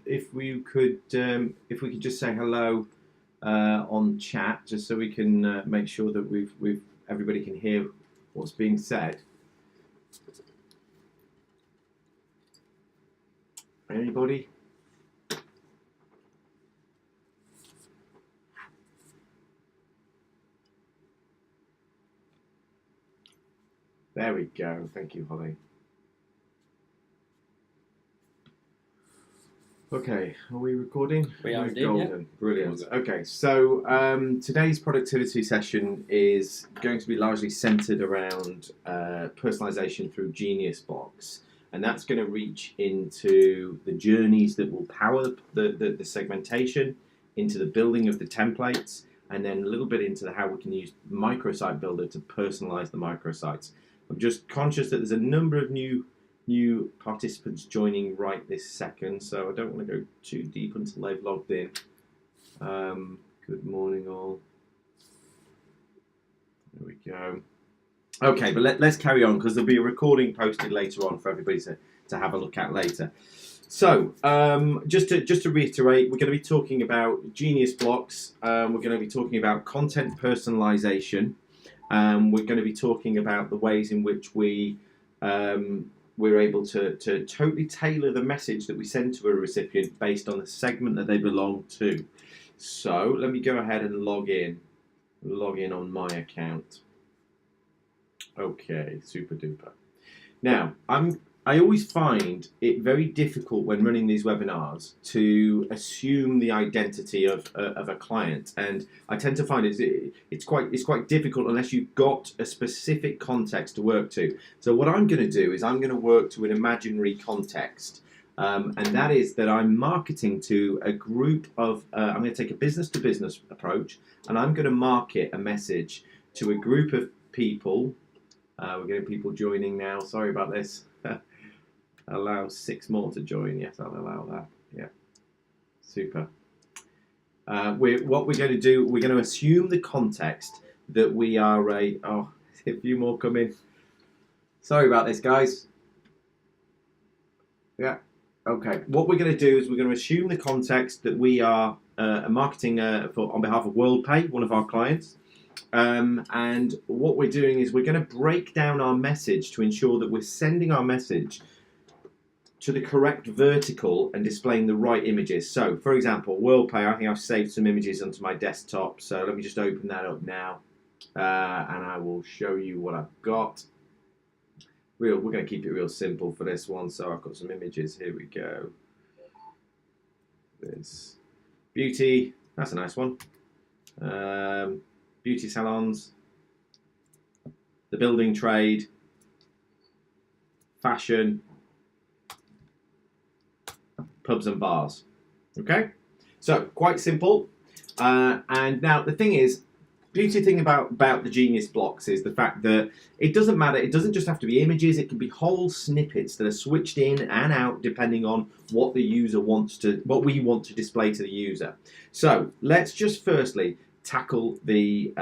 if we could just say hello on chat, just so we can make sure that we've everybody can hear what's being said. Anybody? There we go. Thank you, Holly. Okay, are we recording? We are indeed, golden. yeah. Brilliant. Okay, so today's productivity session is going to be largely centered around personalization through Genius Blocks, and that's going to reach into the journeys that will power the segmentation, into the building of the templates, and then a little bit into how we can use Microsite Builder to personalize the microsites. I'm just conscious that there's a number of new participants joining right this second, so I don't want to go too deep until they've logged in. Good morning, all. There we go. Okay, but let's carry on, because there'll be a recording posted later on for everybody to have a look at later. So just to reiterate, we're going to be talking about Genius Blocks. We're going to be talking about content personalization. We're going to be talking about the ways in which we're able to totally tailor the message that we send to a recipient based on the segment that they belong to. So let me go ahead and log in on my account. Okay, super duper. Now, I always find it very difficult when running these webinars to assume the identity of a client, and I tend to find it's quite difficult unless you've got a specific context to work to. So what I'm going to do is I'm going to work to an imaginary context, and that is that I'm marketing to a group of. I'm going to take a business-to-business approach, and I'm going to market a message to a group of people. We're getting people joining now. Sorry about this. Allow 6 more to join. Yes, I'll allow that. Yeah, super. What we're going to do, we're going to assume the context that we are a. Oh, a few more come in. Sorry about this, guys. Yeah. Okay. What we're going to do is we're going to assume the context that we are marketing on behalf of WorldPay, one of our clients. And what we're doing is we're going to break down our message to ensure that we're sending our message to the correct vertical and displaying the right images. So, for example, WorldPay, I think I've saved some images onto my desktop. So let me just open that up now, and I will show you what I've got. We're going to keep it real simple for this one. So I've got some images. Here we go. There's beauty. That's a nice one. Beauty salons, the building trade, fashion, pubs and bars. Okay, so quite simple. And now the thing is, beauty thing about the Genius Blocks is the fact that it doesn't matter. It doesn't just have to be images. It can be whole snippets that are switched in and out depending on what the user wants to, what we want to display to the user. So let's just firstly tackle the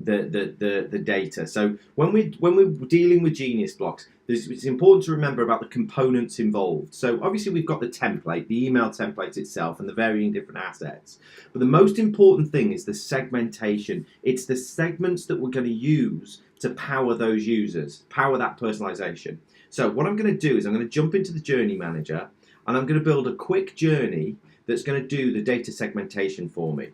data. So when we're dealing with Genius Blocks, it's important to remember about the components involved. So obviously we've got the template, the email template itself, and the varying different assets. But the most important thing is the segmentation. It's the segments that we're going to use to power those users, power that personalization. So what I'm going to do is I'm going to jump into the Journey Manager, and I'm going to build a quick journey that's going to do the data segmentation for me.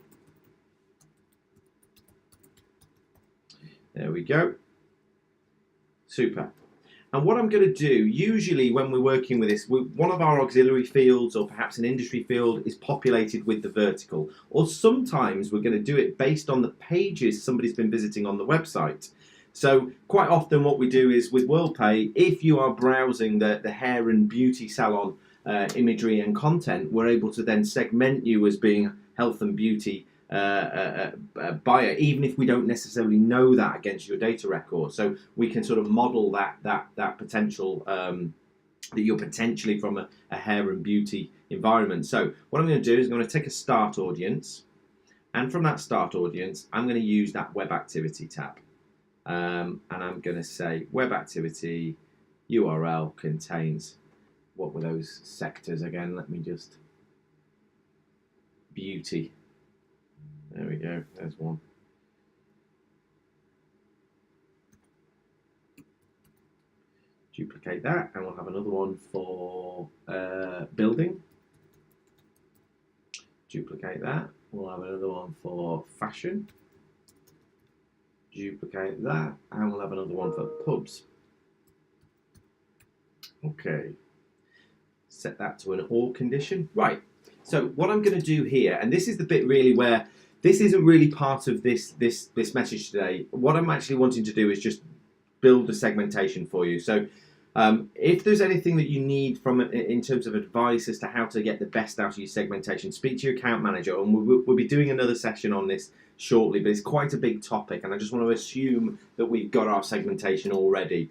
There we go. Super. And what I'm going to do, usually when we're working with this, one of our auxiliary fields or perhaps an industry field is populated with the vertical. Or sometimes we're going to do it based on the pages somebody's been visiting on the website. So quite often what we do is with WorldPay, if you are browsing the hair and beauty salon imagery and content, we're able to then segment you as being health and beauty buyer, even if we don't necessarily know that against your data record. So we can sort of model that potential that you're potentially from a hair and beauty environment. So what I'm going to do is I'm going to take a start audience, and from that start audience I'm going to use that web activity tab, and I'm going to say web activity URL contains what were those sectors again? Let me just, beauty. There we go, there's one. Duplicate that, and we'll have another one for building. Duplicate that. We'll have another one for fashion. Duplicate that, and we'll have another one for pubs. Okay. Set that to an all condition. Right. So what I'm going to do here, and this is the bit really where this isn't really part of this message today. What I'm actually wanting to do is just build a segmentation for you. So if there's anything that you need from in terms of advice as to how to get the best out of your segmentation, speak to your account manager, and we'll be doing another session on this shortly, but it's quite a big topic, and I just want to assume that we've got our segmentation already.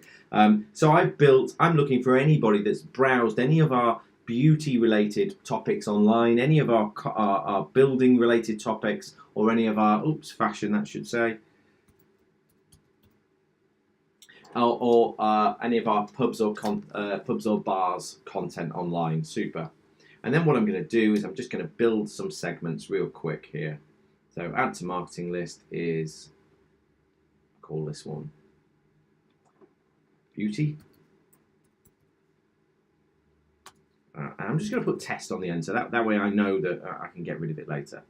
So I'm looking for anybody that's browsed any of our beauty related topics online, any of our building related topics, or any of our fashion, that should say, or any of our pubs or bars content online. Super. And then what I'm going to do is I'm just going to build some segments real quick here. So add to marketing list is, call this one beauty. And I'm just going to put test on the end, so that way I know that I can get rid of it later.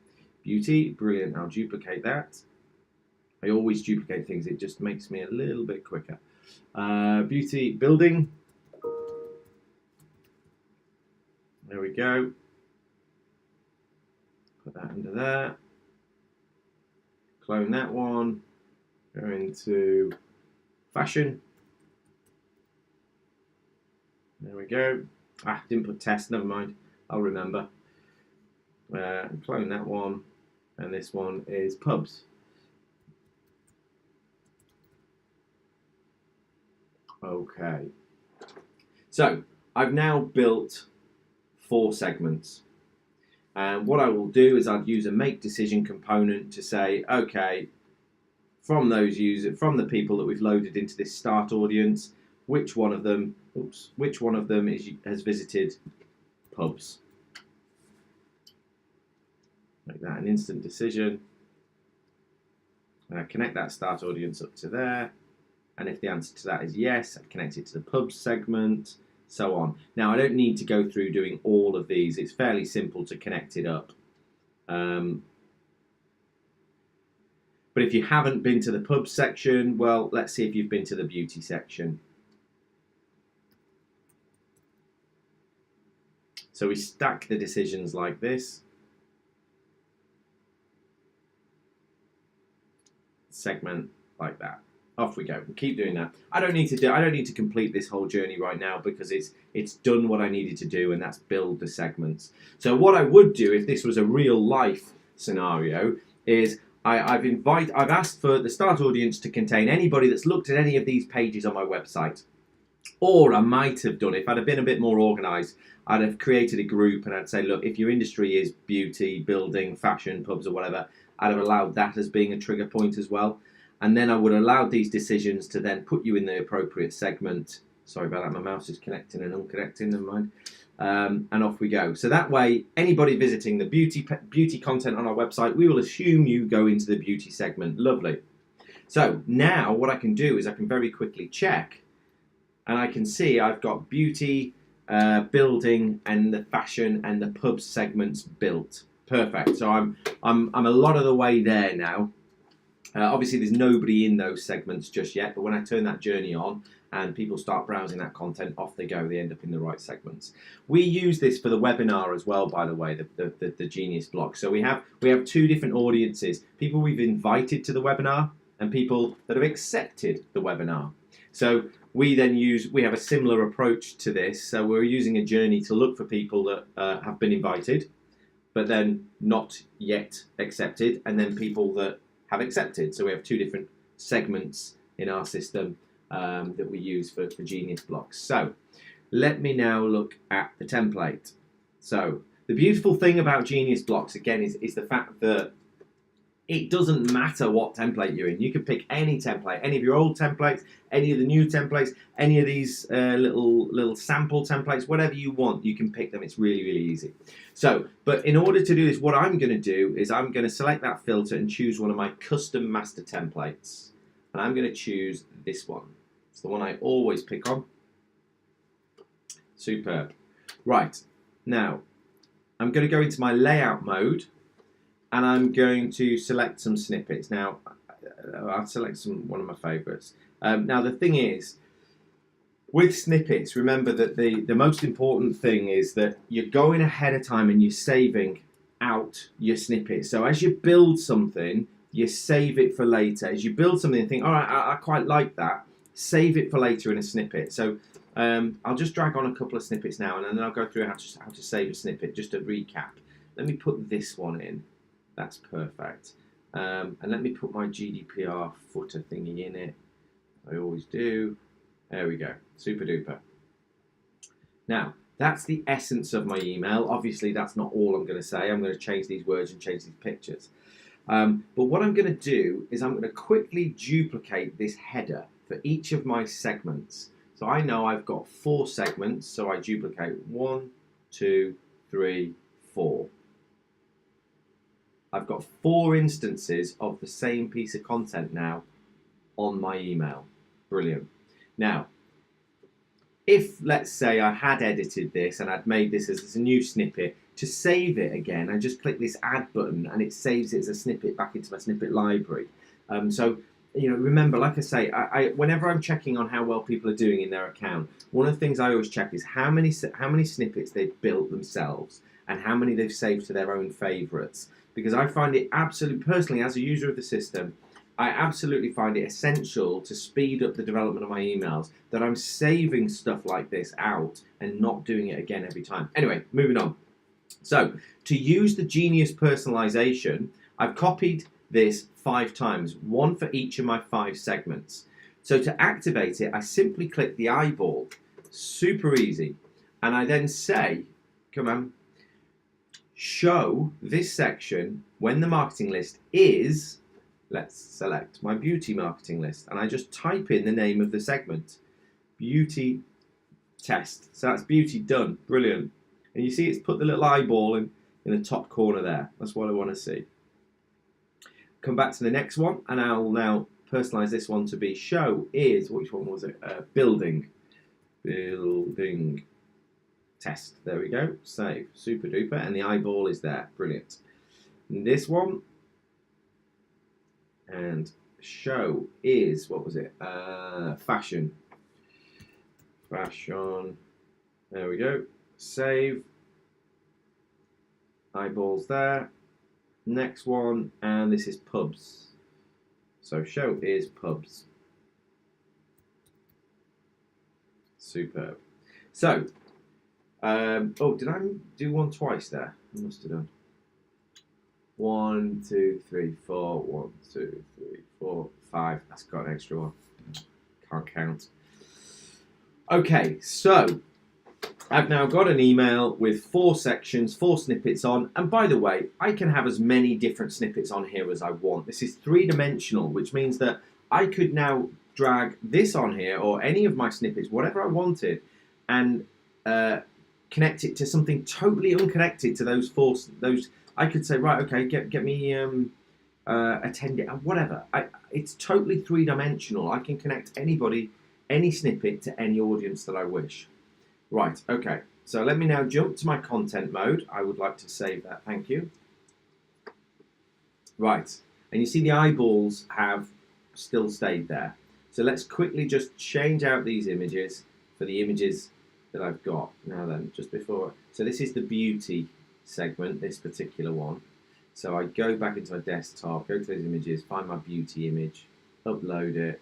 Beauty, brilliant. I'll duplicate that. I always duplicate things, it just makes me a little bit quicker. Beauty, building. There we go. Put that under there. Clone that one. Go into fashion. There we go. Didn't put test, never mind. I'll remember. Clone that one. And this one is pubs. Okay. So I've now built 4 segments. And what I will do is I'd use a make decision component to say, okay, from those users, from the people that we've loaded into this start audience, which one of them has visited pubs. Make that an instant decision. Connect that start audience up to there. And if the answer to that is yes, I'd connect it to the pubs segment, so on. Now, I don't need to go through doing all of these. It's fairly simple to connect it up. But if you haven't been to the pubs section, well, let's see if you've been to the beauty section. So we stack the decisions like this. Segment like that. Off we go. We'll keep doing that. I don't need to complete this whole journey right now because it's done what I needed to do, and that's build the segments. So what I would do if this was a real life scenario is I've asked for the start audience to contain anybody that's looked at any of these pages on my website. Or I might have done, if I'd have been a bit more organised, I'd have created a group and I'd say, look, if your industry is beauty, building, fashion, pubs or whatever, I'd have allowed that as being a trigger point as well. And then I would allow these decisions to then put you in the appropriate segment. Sorry about that, my mouse is connecting and unconnecting, never mind. And off we go. So that way, anybody visiting the beauty content on our website, we will assume you go into the beauty segment. Lovely. So now what I can do is I can very quickly check, and I can see I've got beauty, building, and the fashion and the pubs segments built. Perfect. So I'm a lot of the way there now. Obviously, there's nobody in those segments just yet, but when I turn that journey on and people start browsing that content, off they go. They end up in the right segments. We use this for the webinar as well, by the way, the Genius Block. So we have 2 different audiences: people we've invited to the webinar and people that have accepted the webinar. So we have a similar approach to this. So we're using a journey to look for people that have been invited, but then not yet accepted, and then people that have accepted. So we have 2 different segments in our system that we use for Genius Blocks. So let me now look at the template. So the beautiful thing about Genius Blocks, again, is the fact that It doesn't matter what template you're in. You can pick any template, any of your old templates, any of the new templates, any of these little sample templates, whatever you want, you can pick them. It's really, really easy. So, but in order to do this, what I'm going to do is I'm going to select that filter and choose one of my custom master templates. And I'm going to choose this one. It's the one I always pick on. Superb. Right, now I'm going to go into my layout mode and I'm going to select some snippets. Now, I'll select one of my favorites. Now, the thing is, with snippets, remember that the most important thing is that you're going ahead of time and you're saving out your snippets. So as you build something, you save it for later. As you build something and think, all right, I quite like that, save it for later in a snippet. So I'll just drag on a couple of snippets now, and then I'll go through how to save a snippet, just to recap. Let me put this one in. That's perfect. And let me put my GDPR footer thingy in it. I always do. There we go. Super duper. Now, that's the essence of my email. Obviously, that's not all I'm going to say. I'm going to change these words and change these pictures. But what I'm going to do is I'm going to quickly duplicate this header for each of my segments. So I know I've got 4 segments, so I duplicate 1, 2, 3, 4. I've got 4 instances of the same piece of content now on my email. Brilliant. Now, if, let's say, I had edited this and I'd made this as a new snippet, to save it again, I just click this add button and it saves it as a snippet back into my snippet library. So, you know, remember, like I say, whenever I'm checking on how well people are doing in their account, one of the things I always check is how many snippets they've built themselves and how many they've saved to their own favorites. Because I find it absolutely, personally, as a user of the system, I absolutely find it essential to speed up the development of my emails that I'm saving stuff like this out and not doing it again every time. Anyway, moving on. So, to use the Genius personalization, I've copied this 5 times, 1 for each of my 5 segments. So to activate it, I simply click the eyeball. Super easy. And I then say, come on, show this section when the marketing list is, let's select my beauty marketing list, and I just type in the name of the segment, beauty test. So that's beauty done, brilliant. And you see it's put the little eyeball in the top corner there. That's what I want to see. Come back to the next one, and I'll now personalize this one to be show is, which one was it? Building test. There we go. Save. Super duper. And the eyeball is there. Brilliant. And this one. And show is, what was it? Fashion. Fashion. There we go. Save. Eyeballs there. Next one. And this is pubs. So show is pubs. Superb. So, oh, did I do one twice there? I must have done. 1, 2, 3, 4. 1, 2, 3, 4, 5. That's got an extra one. Can't count. Okay, so I've now got an email with 4 sections, 4 snippets on. And by the way, I can have as many different snippets on here as I want. This is 3-dimensional, which means that I could now drag this on here or any of my snippets, whatever I wanted, and connect it to something totally unconnected to those 4. I could say, right, okay, get me attending, whatever. It's totally 3-dimensional. I can connect anybody, any snippet to any audience that I wish. Right, okay. So let me now jump to my content mode. I would like to save that, thank you. Right, and you see the eyeballs have still stayed there. So let's quickly just change out these images for the images that I've got. Now then, just before, so this is the beauty segment, this particular one. So I go back into my desktop, go to those images, find my beauty image, upload it,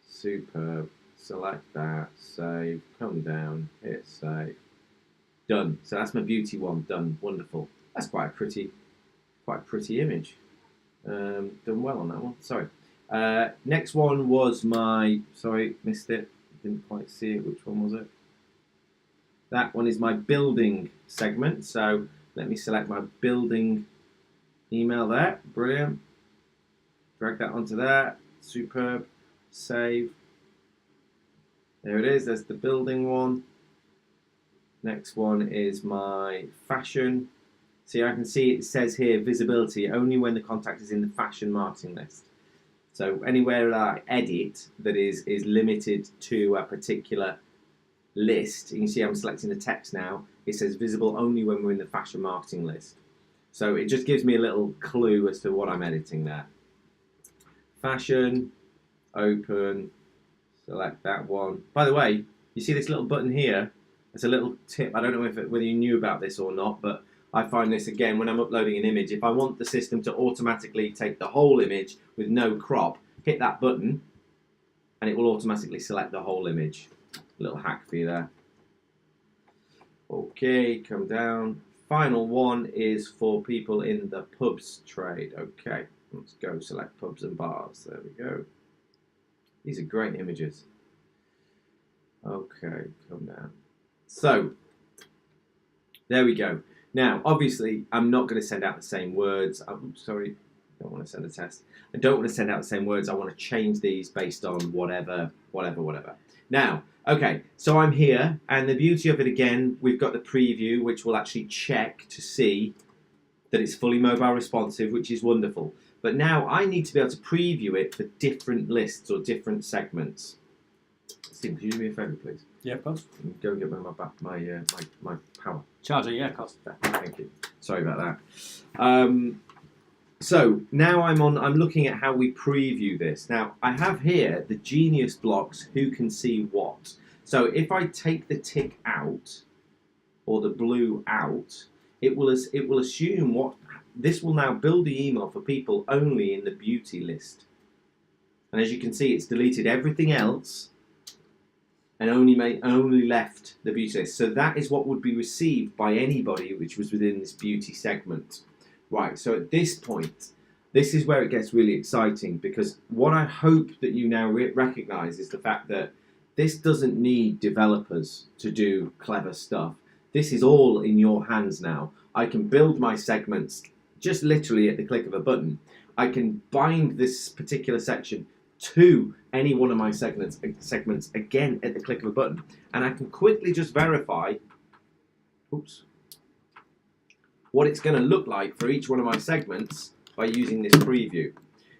superb, select that, save, come down, hit save, done. So that's my beauty one, done, wonderful. That's quite a pretty image. Done well on that one, sorry. Next one was my, sorry, missed it, didn't quite see it, which one was it? That one is my building segment, so let me select my building email there, brilliant. Drag that onto there. Superb. Save. There it is. There's the building one. Next one is my fashion. See, I can see it says here visibility only when the contact is in the fashion marketing list. So anywhere that I edit that is limited to a particular list, you can see I'm selecting the text now. It says visible only when we're in the fashion marketing list. So it just gives me a little clue as to what I'm editing there. Fashion, open, select that one. By the way, you see this little button here? It's a little tip. I don't know whether you knew about this or not, but I find this again when I'm uploading an image. If I want the system to automatically take the whole image with no crop, hit that button and it will automatically select the whole image. A little hack for you there. Okay, come down. Final one is for people in the pubs trade. Okay, let's go select pubs and bars. There we go. These are great images. Okay, come down. So, there we go. Now, obviously, I'm not going to send out the same words. Sorry, I don't want to send a test. I don't want to send out the same words. I want to change these based on whatever. Now, okay, so I'm here, and the beauty of it again, we've got the preview, which will actually check to see that it's fully mobile responsive, which is wonderful. But now I need to be able to preview it for different lists or different segments. Steve, could you do me a favour, please? Yeah, of course. Go and get my power. Charger, yeah, of course. Thank you. Sorry about that. So now I'm looking at how we preview this. Now I have here the Genius blocks who can see what. So if I take the tick out or the blue out, it will assume what this will now build the email for people only in the beauty list. And as you can see, it's deleted everything else and only left the beauty list. So that is what would be received by anybody which was within this beauty segment. Right, so at this point, this is where it gets really exciting, because what I hope that you now recognize is the fact that this doesn't need developers to do clever stuff. This is all in your hands now. I can build my segments just literally at the click of a button. I can bind this particular section to any one of my segments again at the click of a button, and I can quickly just verify what it's going to look like for each one of my segments by using this preview.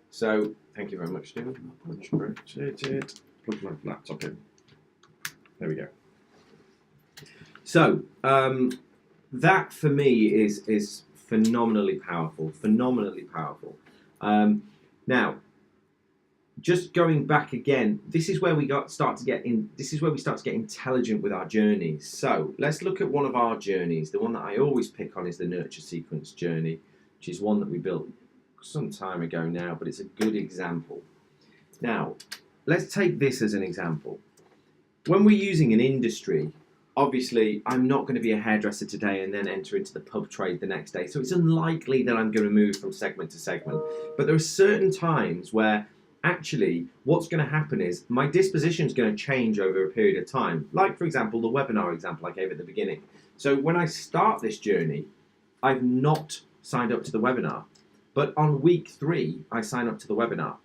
So thank you very much, Stephen. Much appreciated. Plug my laptop in. There we go. So that for me is phenomenally powerful. Now, just going back again, this is where we start to get intelligent with our journeys. So let's look at one of our journeys. The one that I always pick on is the nurture sequence journey, which is one that we built some time ago now, but it's a good example. Now, let's take this as an example. When we're using an industry, obviously, I'm not going to be a hairdresser today and then enter into the pub trade the next day. So it's unlikely that I'm going to move from segment to segment. But there are certain times where actually what's going to happen is my disposition is going to change over a period of time. Like, for example, the webinar example I gave at the beginning. So when I start this journey, I've not signed up to the webinar. But on week 3, I sign up to the webinar.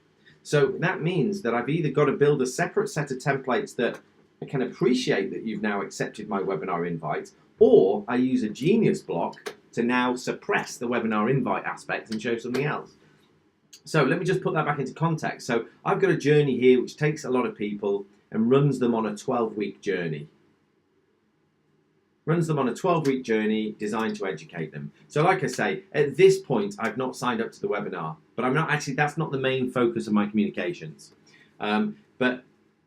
So that means that I've either got to build a separate set of templates that I can appreciate that you've now accepted my webinar invite, or I use a Genius block to now suppress the webinar invite aspect and show something else. So let me just put that back into context. So I've got a journey here which takes a lot of people and runs them on a 12-week journey. Runs them on a 12-week journey designed to educate them. So like I say, at this point, I've not signed up to the webinar, but I'm not actually, that's not the main focus of my communications. But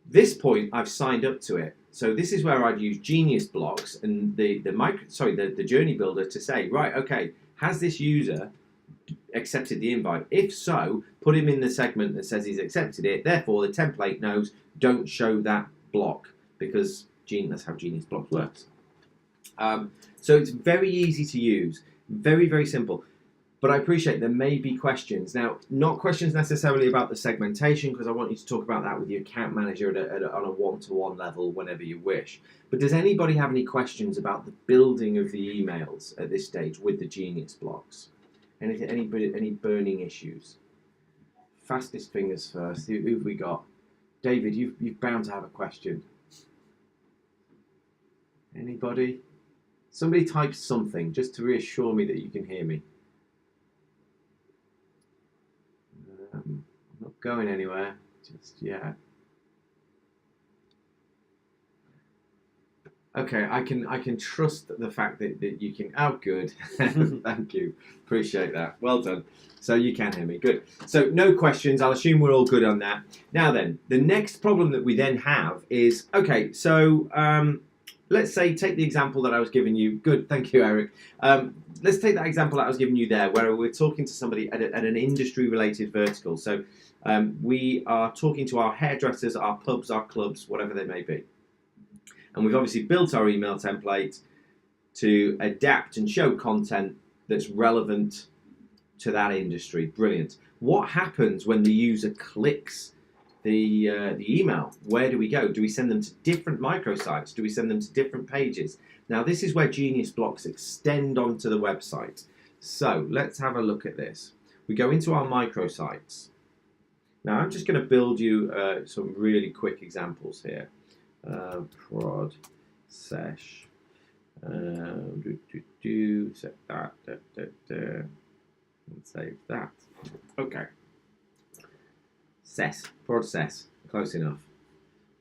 this point, I've signed up to it. So this is where I'd use Genius blocks and the journey builder to say, right, okay, has this user accepted the invite? If so, put him in the segment that says he's accepted it. Therefore, the template knows don't show that block, because that's how Genius blocks works. So it's very easy to use, very, very simple. But I appreciate there may be questions. Now, not questions necessarily about the segmentation, because I want you to talk about that with your account manager on a one-to-one level whenever you wish. But does anybody have any questions about the building of the emails at this stage with the Genius blocks? Any burning issues? Fastest fingers first. Who've we got? David, you've bound to have a question. Anybody? Somebody type something just to reassure me that you can hear me. I'm not going anywhere just yet. Okay, I can trust the fact that you can. Oh, good. Thank you. Appreciate that. Well done. So you can hear me. Good. So no questions. I'll assume we're all good on that. Now then, the next problem that we then have is, okay, so let's say take the example that I was giving you. Good. Thank you, Eric. Let's take that example that I was giving you there, where we're talking to somebody at an industry-related vertical. So we are talking to our hairdressers, our pubs, our clubs, whatever they may be. And we've obviously built our email template to adapt and show content that's relevant to that industry. Brilliant. What happens when the user clicks the email? Where do we go? Do we send them to different microsites? Do we send them to different pages? Now, this is where Genius Blocks extend onto the website. So let's have a look at this. We go into our microsites. Now, I'm just going to build you some really quick examples here. Prod sesh set that and save that. Okay, prod ses, close enough.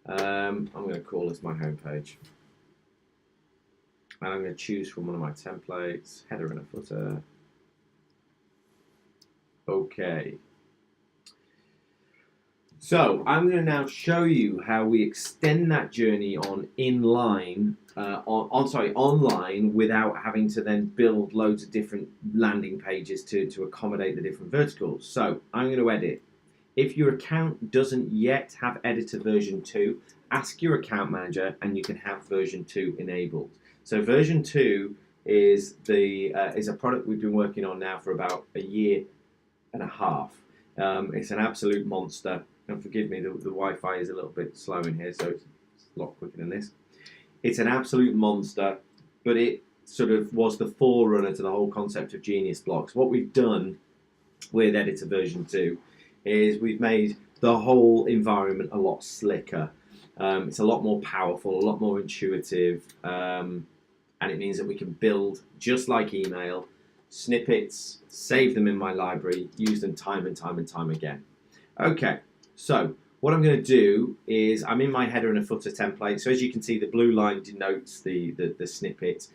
I'm going to call this my home page, and I'm going to choose from one of my templates, header and a footer. Okay. So I'm going to now show you how we extend that journey on online without having to then build loads of different landing pages to accommodate the different verticals. So I'm going to edit. If your account doesn't yet have editor version 2, ask your account manager and you can have version 2 enabled. So version 2 is a product we've been working on now for about a year and a half. It's an absolute monster. And forgive me, the Wi-Fi is a little bit slow in here, so it's a lot quicker than this. It's an absolute monster, but it sort of was the forerunner to the whole concept of Genius Blocks. What we've done with Editor version 2 is we've made the whole environment a lot slicker. It's a lot more powerful, a lot more intuitive, and it means that we can build, just like email, snippets, save them in my library, use them time and time and time again. Okay. So what I'm going to do is I'm in my header and a footer template. So as you can see, the blue line denotes the snippet.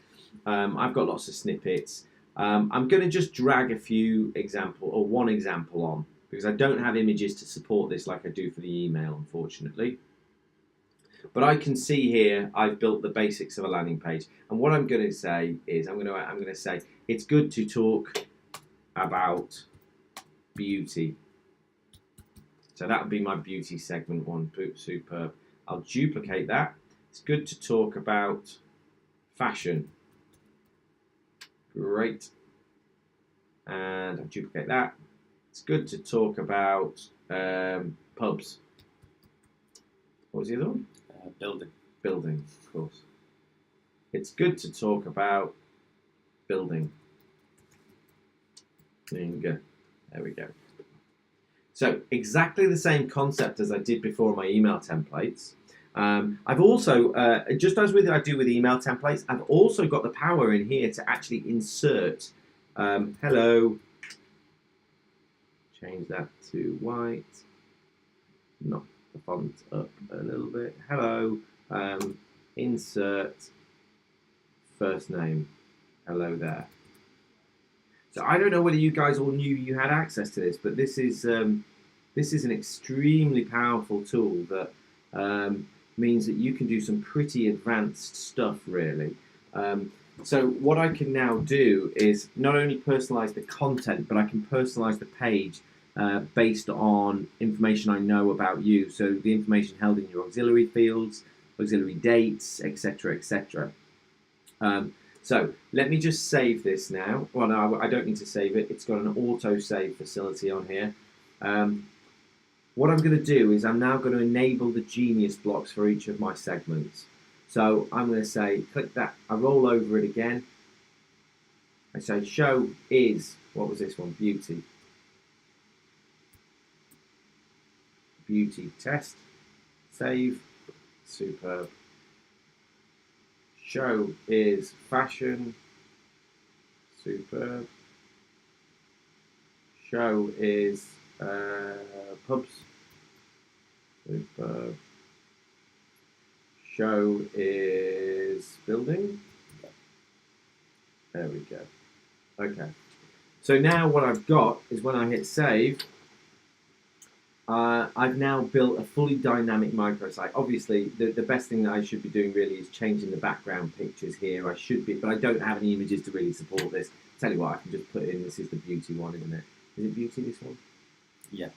I've got lots of snippets. I'm going to just drag one example on because I don't have images to support this like I do for the email, unfortunately. But I can see here I've built the basics of a landing page. And what I'm going to say is I'm going to say it's good to talk about beauty. So that would be my beauty segment one. Superb. I'll duplicate that. It's good to talk about fashion. Great. And I'll duplicate that. It's good to talk about pubs. What was the other one? Building. Building, of course. It's good to talk about building. There we go. So exactly the same concept as I did before on my email templates. I've also, just as I do with email templates, I've also got the power in here to actually insert, hello, change that to white, knock the font up a little bit, hello, insert first name, hello there. So I don't know whether you guys all knew you had access to this, but this is an extremely powerful tool that means that you can do some pretty advanced stuff, really. So what I can now do is not only personalize the content, but I can personalize the page based on information I know about you. So the information held in your auxiliary fields, auxiliary dates, etc., etc. So let me just save this now. Well, no, I don't need to save it. It's got an auto-save facility on here. What I'm going to do is I'm now going to enable the Genius Blocks for each of my segments. So I'm going to say, click that. I roll over it again. I say, show is, what was this one? Beauty. beauty test. Save. Superb. Show is fashion. Superb. Show is pubs. Superb. Show is building. There we go. Okay. So now what I've got is when I hit save, I've now built a fully dynamic microsite. Obviously, the best thing that I should be doing really is changing the background pictures here. I should be, but I don't have any images to really support this. Tell you what, I can just put in, this is the beauty one, isn't it? Is it beauty, this one? Yeah.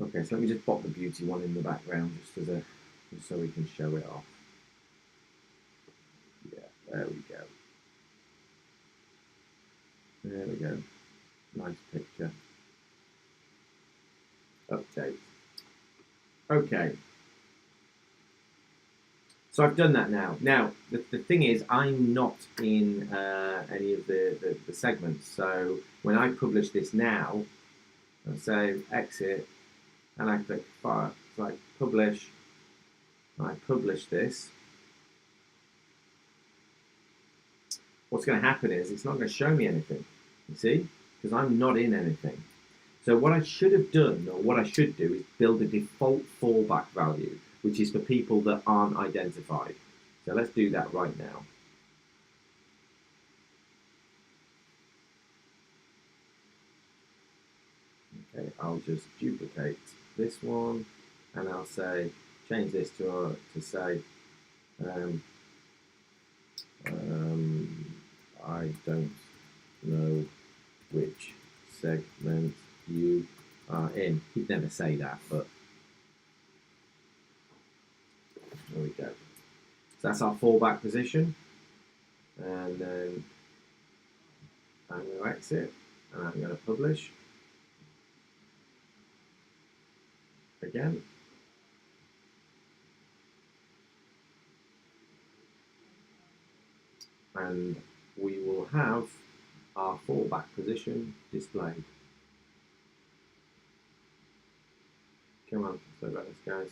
Okay, so let me just pop the beauty one in the background just so we can show it off. Yeah, there we go. There we go. Nice picture. Update. Okay. So I've done that now. Now, the thing is, I'm not in any of the segments. So when I publish this now, I'll say exit, and I click fire. So I publish, I publish this. What's going to happen is it's not going to show me anything, you see, because I'm not in anything. So what I should have done, or what I should do, is build a default fallback value, which is for people that aren't identified. So let's do that right now. Okay, I'll just duplicate this one, and I'll say, change this to say, I don't know which segment you are in. He'd never say that, but there we go. So that's our fallback position. And then I'm going to exit, and I'm going to publish again. And we will have our fallback position displayed. Come on, sorry about this, guys.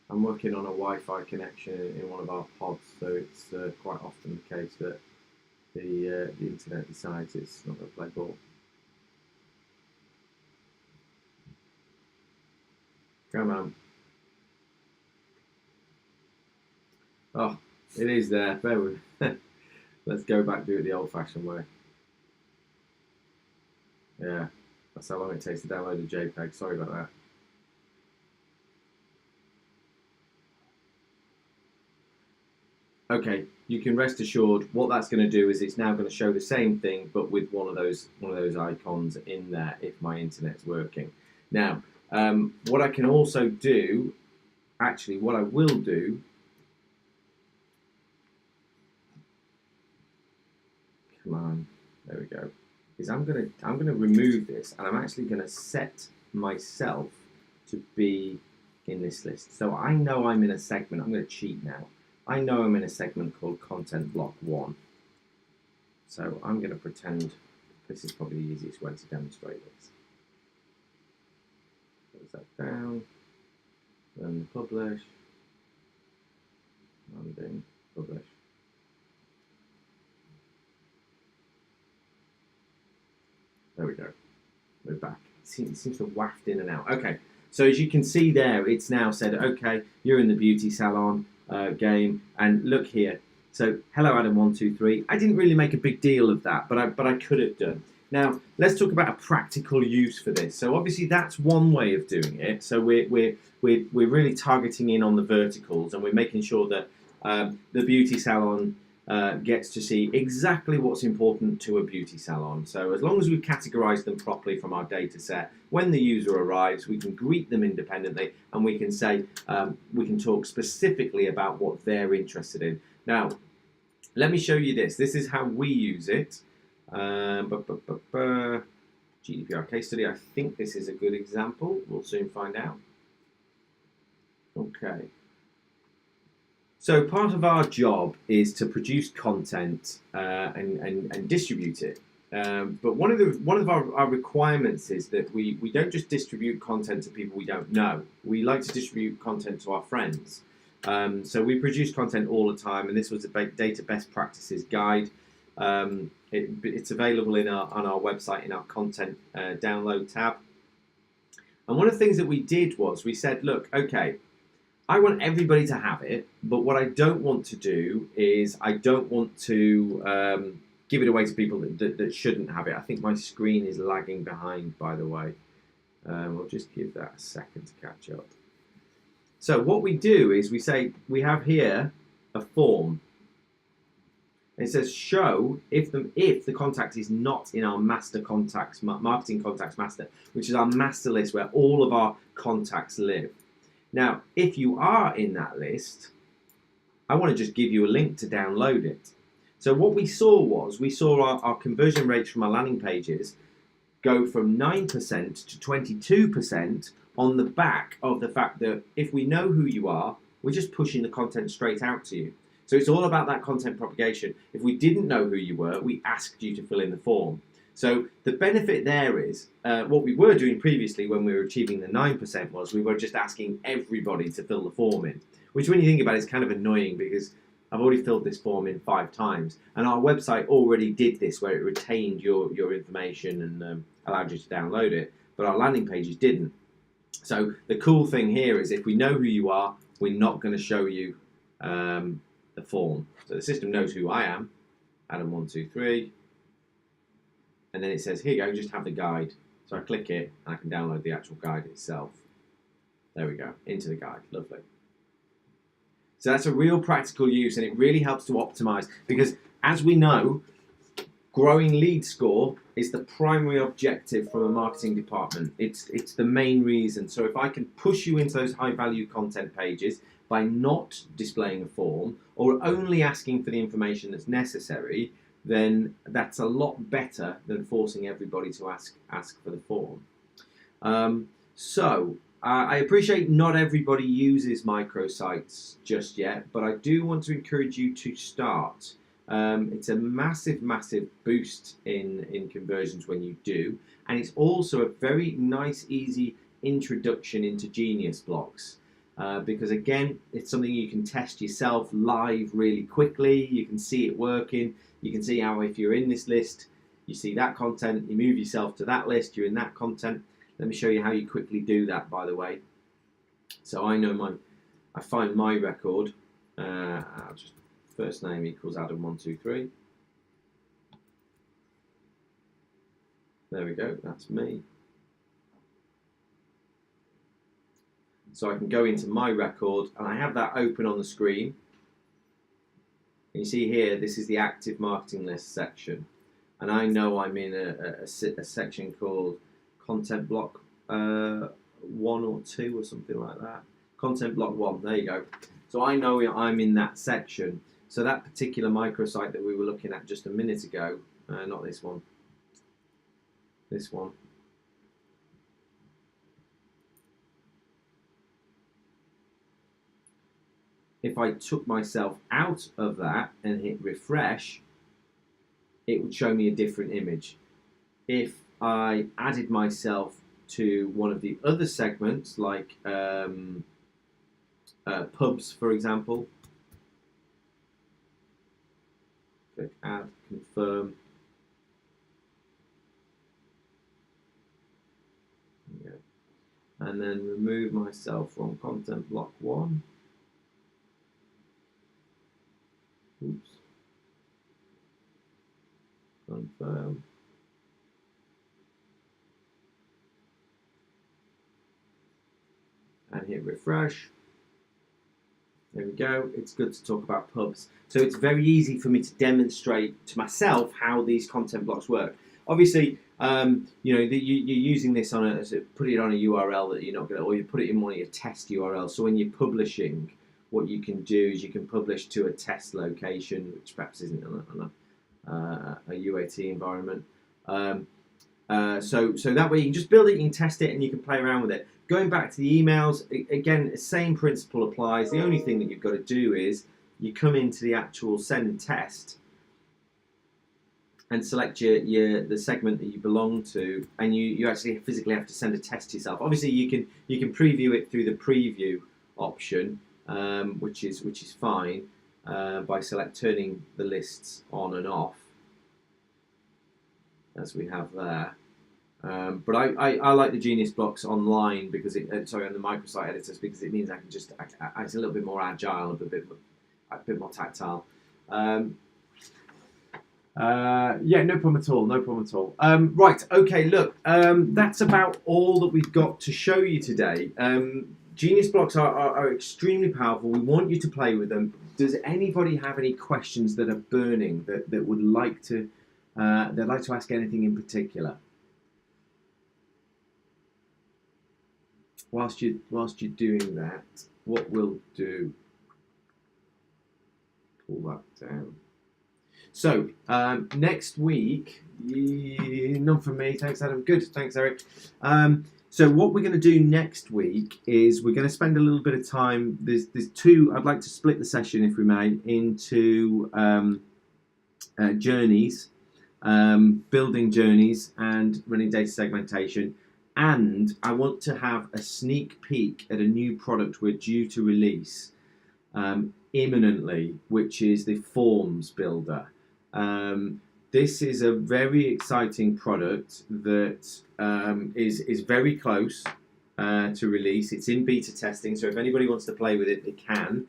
I'm working on a Wi-Fi connection in one of our pods, so it's quite often the case that the internet decides it's not going to play ball. Come on. Oh, it is there. Bear with me. Let's go back, do it the old-fashioned way. Yeah, that's how long it takes to download a JPEG. Sorry about that. Okay, you can rest assured what that's going to do is it's now going to show the same thing, but with one of those icons in there if my internet's working. Now, what I can also do, actually, what I will do. Come on, there we go. Is I'm gonna remove this, and I'm actually gonna set myself to be in this list. So I know I'm in a segment. I'm gonna cheat now. I know I'm in a segment called Content Block 1. So I'm gonna pretend this is probably the easiest way to demonstrate this. Close that down. Then publish. Landing. Publish. There we go. We're back. It seems to waft in and out. Okay, so as you can see there, it's now said, okay, you're in the beauty salon game, and look here. So, hello Adam123. I didn't really make a big deal of that, but I could have done. Now, let's talk about a practical use for this. So, obviously, that's one way of doing it. So, we're really targeting in on the verticals, and we're making sure that the beauty salon gets to see exactly what's important to a beauty salon. So as long as we've categorized them properly from our data set, when the user arrives, we can greet them independently, and we can say, we can talk specifically about what they're interested in. Now, let me show you this. This is how we use it. GDPR case study. I think this is a good example. We'll soon find out. Okay. So part of our job is to produce content and distribute it. But one of our requirements is that we don't just distribute content to people we don't know. We like to distribute content to our friends. So we produce content all the time, and this was a data best practices guide. It's available on our website in our content download tab. And one of the things that we did was we said, look, okay, I want everybody to have it, but what I don't want to do is I don't want to give it away to people that shouldn't have it. I think my screen is lagging behind, by the way. We'll just give that a second to catch up. So what we do is we say we have here a form. It says show if the contact is not in our master contacts, marketing contacts master, which is our master list where all of our contacts live. Now, if you are in that list, I want to just give you a link to download it. So what we saw our conversion rates from our landing pages go from 9% to 22% on the back of the fact that if we know who you are, we're just pushing the content straight out to you. So it's all about that content propagation. If we didn't know who you were, we asked you to fill in the form. So the benefit there is, what we were doing previously when we were achieving the 9% was we were just asking everybody to fill the form in, which when you think about it is kind of annoying because I've already filled this form in 5 times and our website already did this where it retained your information and allowed you to download it, but our landing pages didn't. So the cool thing here is if we know who you are, we're not going to show you the form. So the system knows who I am, Adam123. And then it says, here you go, just have the guide. So I click it, and I can download the actual guide itself. There we go, into the guide, lovely. So that's a real practical use, and it really helps to optimize, because as we know, growing lead score is the primary objective from a marketing department. It's the main reason. So if I can push you into those high value content pages by not displaying a form, or only asking for the information that's necessary, then that's a lot better than forcing everybody to ask for the form. I appreciate not everybody uses microsites just yet, but I do want to encourage you to start. It's a massive boost in conversions when you do, and it's also a very nice, easy introduction into Genius blocks. Because again, it's something you can test yourself live really quickly. You can see it working. You can see how if you're in this list, you see that content, you move yourself to that list, you're in that content. Let me show you how you quickly do that, by the way. So I find my record, I'll just first name equals Adam123. There we go, that's me. So I can go into my record and I have that open on the screen. And you see here, this is the active marketing list section. And I know I'm in a section called content block 1 or 2 or something like that. Content block 1, there you go. So I know I'm in that section. So that particular microsite that we were looking at just a minute ago, not this one, this one. If I took myself out of that and hit refresh, it would show me a different image. If I added myself to one of the other segments, like pubs, for example, click add, confirm. Yeah. And then remove myself from content block 1. Oops. Confirm. And hit refresh. There we go. It's good to talk about pubs. So it's very easy for me to demonstrate to myself how these content blocks work. Obviously, you're using this on put it on a URL that you're not going to, or you put it in one of your test URLs. So when you're publishing, what you can do is you can publish to a test location, which perhaps isn't on a UAT environment. So that way you can just build it, you can test it, and you can play around with it. Going back to the emails, again, the same principle applies. The only thing that you've got to do is you come into the actual send test, and select the segment that you belong to, and you actually physically have to send a test to yourself. Obviously, you can preview it through the preview option, which is fine by turning the lists on and off, as we have there. But I like the Genius Blocks online because on the microsite editors, because it means I can just it's a little bit more agile, a bit more tactile. Yeah, no problem at all. No problem at all. Right, okay, look, that's about all that we've got to show you today. Genius Blocks are extremely powerful. We want you to play with them. Does anybody have any questions that are burning that would like to they'd like to ask anything in particular? Whilst you're doing that, what we'll do, pull that down. So next week, none from me. Thanks, Adam. Good. Thanks, Eric. So what we're going to do next week is we're going to spend a little bit of time. There's two. I'd like to split the session, if we may, into journeys, building journeys, and running data segmentation. And I want to have a sneak peek at a new product we're due to release imminently, which is the Forms Builder. This is a very exciting product that is very close to release. It's in beta testing, so if anybody wants to play with it, they can.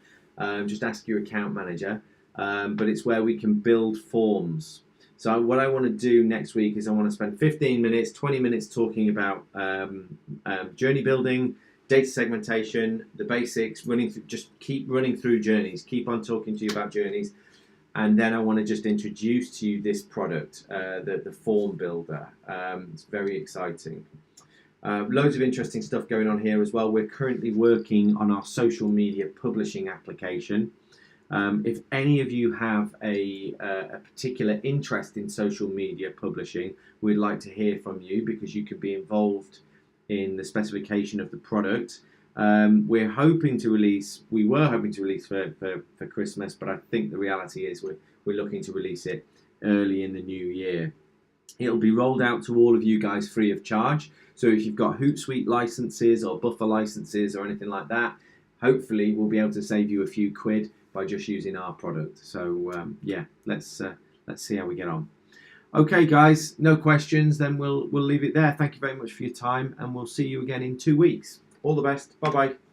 Just ask your account manager. But it's where we can build forms. So what I want to do next week is I want to spend 15 minutes, 20 minutes talking about journey building, data segmentation, the basics, just keep running through journeys, keep on talking to you about journeys. And then I want to just introduce to you this product, the Form Builder. It's very exciting. Loads of interesting stuff going on here as well. We're currently working on our social media publishing application. If any of you have a particular interest in social media publishing, we'd like to hear from you because you could be involved in the specification of the product. We were hoping to release for Christmas, but I think the reality is we're looking to release it early in the new year. It'll be rolled out to all of you guys free of charge. So if you've got Hootsuite licenses or Buffer licenses or anything like that, hopefully we'll be able to save you a few quid by just using our product. So yeah, let's see how we get on. Okay, guys, no questions. Then we'll leave it there. Thank you very much for your time, and we'll see you again in 2 weeks. All the best. Bye bye.